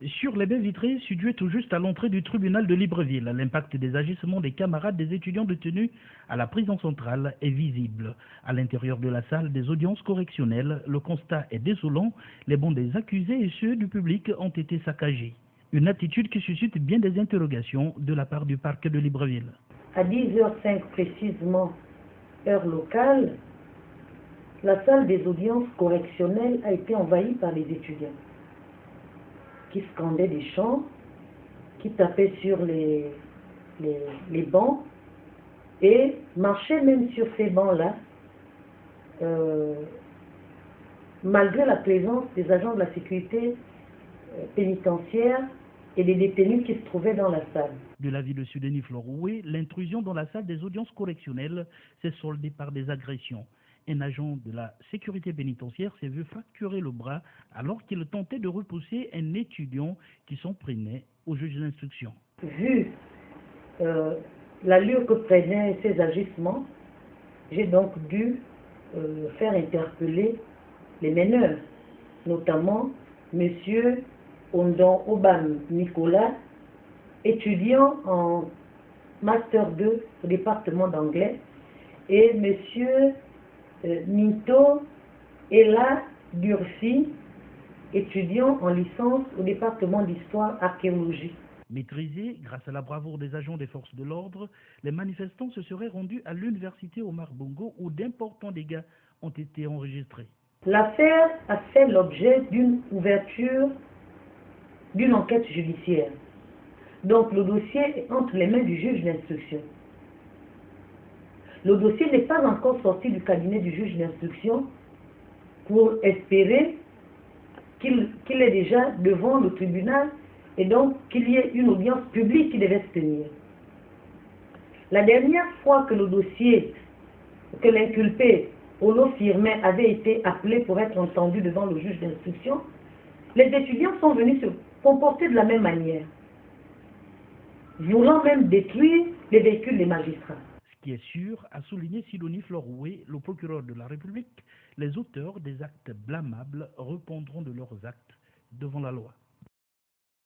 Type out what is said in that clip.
Sur les baies vitrées situées tout juste à l'entrée du tribunal de Libreville, l'impact des agissements des camarades des étudiants détenus à la prison centrale est visible. À l'intérieur de la salle des audiences correctionnelles, le constat est désolant. Les bancs des accusés et ceux du public ont été saccagés. Une attitude qui suscite bien des interrogations de la part du parquet de Libreville. À 10h05 précisément, heure locale, la salle des audiences correctionnelles a été envahie par les étudiants qui scandaient des chants, qui tapaient sur les bancs et marchaient même sur ces bancs-là, malgré la présence des agents de la sécurité pénitentiaire et des détenus qui se trouvaient dans la salle. De l'avis de Sudeni Floroué, l'intrusion dans la salle des audiences correctionnelles s'est soldée par des agressions. Un agent de la sécurité pénitentiaire s'est vu fracturer le bras alors qu'il tentait de repousser un étudiant qui s'en prenait au juge d'instruction. Vu l'allure que prenaient ces agissements, j'ai donc dû faire interpeller les meneurs, notamment M. Ondon Obam Nicolas, étudiant en Master 2 au département d'anglais, et M. Minto Ella Durfi, étudiant en licence au département d'histoire archéologie. Maîtrisés grâce à la bravoure des agents des forces de l'ordre, les manifestants se seraient rendus à l'université Omar Bongo où d'importants dégâts ont été enregistrés. L'affaire a fait l'objet d'une ouverture d'une enquête judiciaire. Donc le dossier est entre les mains du juge d'instruction. Le dossier n'est pas encore sorti du cabinet du juge d'instruction pour espérer qu'il est déjà devant le tribunal et donc qu'il y ait une audience publique qui devait se tenir. La dernière fois que le dossier, que l'inculpé Olo Firmin avait été appelé pour être entendu devant le juge d'instruction, les étudiants sont venus se comporter de la même manière, voulant même détruire les véhicules des magistrats. Ce qui est sûr, a souligné Sidonie Floroué, le procureur de la République, les auteurs des actes blâmables répondront de leurs actes devant la loi.